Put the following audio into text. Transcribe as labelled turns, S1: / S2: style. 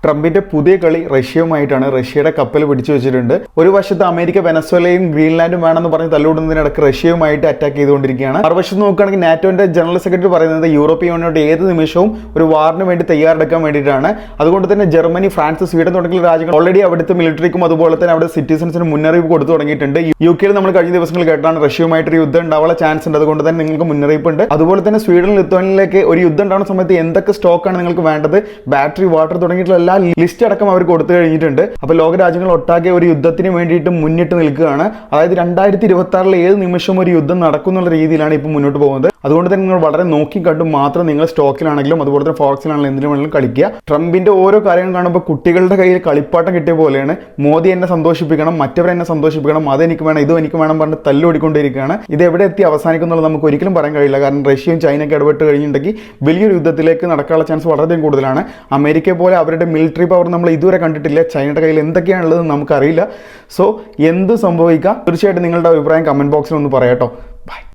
S1: ട്രംപിന്റെ പുതിയ കളി റഷ്യയുമായിട്ടാണ്. റഷ്യയുടെ കപ്പൽ പിടിച്ചു വെച്ചിട്ടുണ്ട്. ഒരു വശത്ത് അമേരിക്ക വെനസ്വേലയും ഗ്രീൻലാൻഡും വേണമെന്ന് പറഞ്ഞ് തല്ലുകൊടുന്നതിനിടക്ക് റഷ്യയുമായിട്ട് അറ്റാക്ക് ചെയ്തുകൊണ്ടിരിക്കുകയാണ്. മറുവശത്ത് നോക്കുകയാണെങ്കിൽ നാറ്റോന്റെ ജനറൽ സെക്രട്ടറി പറയുന്നത് യൂറോപ്യൻ യൂണിയനോട് ഏത് നിമിഷവും ഒരു വാറിന് വേണ്ടി തയ്യാറെടുക്കാൻ വേണ്ടിയിട്ടാണ്. അതുകൊണ്ട് തന്നെ ജർമ്മനി, ഫ്രാൻസ്, സ്വീഡൻ തുടങ്ങിയ രാജ്യങ്ങൾ ഓൾറെഡി അവിടുത്തെ മിലിറ്ററിക്കും അതുപോലെ തന്നെ അവിടെ സിറ്റിസൺസിന് മുന്നറിയിപ്പ് കൊടുത്തു തുടങ്ങിയിട്ടുണ്ട്. UK നമ്മൾ കഴിഞ്ഞ ദിവസങ്ങൾ കേട്ടാണ് റഷ്യയുമായിട്ടൊരു യുദ്ധം ഉണ്ടാവാനുള്ള ചാൻസ് ഉണ്ട്. അതുകൊണ്ട് തന്നെ നിങ്ങൾക്ക് മുന്നറിയിപ്പ് ഉണ്ട്. അതുപോലെ തന്നെ സ്വീഡൻ, ലിത്വാനിയയിലേക്ക് ഒരു യുദ്ധം ഉണ്ടാകുന്ന സമയത്ത് എന്തൊക്കെ സ്റ്റോക്കാണ് നിങ്ങൾക്ക് വേണ്ടത്, ബാറ്ററി, വാട്ടർ തുടങ്ങിയിട്ടുള്ള ലിസ്റ്റ് അടക്കം അവർ കൊടുത്തു കഴിഞ്ഞിട്ടുണ്ട്. അപ്പോൾ ലോക രാജ്യങ്ങൾ ഒട്ടാകെ ഒരു യുദ്ധത്തിന് വേണ്ടിയിട്ട് മുന്നിട്ട് നിൽക്കുകയാണ്. അതായത് 2026 ഏത് നിമിഷവും ഒരു യുദ്ധം നടക്കുന്നുള്ള രീതിയിലാണ് ഇപ്പോൾ മുന്നോട്ട് പോകുന്നത്. അതുകൊണ്ട് തന്നെ നിങ്ങൾ വളരെ നോക്കി കണ്ടും മാത്രം നിങ്ങൾ സ്റ്റോക്കിലാണെങ്കിലും അതുപോലെ തന്നെ ഫോറക്സിലാണെങ്കിലും എന്തിനു വേണമെങ്കിലും കളിക്കുക. ട്രംപിന്റെ ഓരോ കാര്യങ്ങൾ കാണുമ്പോൾ കുട്ടികളുടെ കയ്യിൽ കളിപ്പാട്ടം കിട്ടിയ പോലെയാണ്. മോദി എന്നെ സന്തോഷിപ്പിക്കണം, മറ്റവരെന്നെ സന്തോഷിപ്പിക്കണം, അതെനിക്ക് വേണം, ഇതും എനിക്ക് വേണം പറഞ്ഞ് തല്ലോടിക്കൊണ്ടിരിക്കുകയാണ്. ഇത് എവിടെ എത്തി അവസാനിക്കുന്നുള്ളത് നമുക്ക് ഒരിക്കലും പറയാൻ കഴിയില്ല. കാരണം റഷ്യയും ചൈനയൊക്കെ ഇടപെട്ട് കഴിഞ്ഞിട്ടുണ്ടെങ്കിൽ വലിയൊരു യുദ്ധത്തിലേക്ക് നടക്കാനുള്ള ചാൻസ് വളരെയധികം കൂടുതലാണ്. അമേരിക്കയെ പോലെ അവരുടെ മിലിറ്ററി പവർ നമ്മൾ ഇതുവരെ കണ്ടിട്ടില്ല. ചൈനയുടെ കയ്യിൽ എന്തൊക്കെയാണുള്ളത് നമുക്കറിയില്ല. സോ എന്ത് സംഭവിക്കാം? തീർച്ചയായിട്ടും നിങ്ങളുടെ അഭിപ്രായം കമന്റ് ബോക്സിൽ ഒന്ന് പറയാട്ടോ. ബൈ.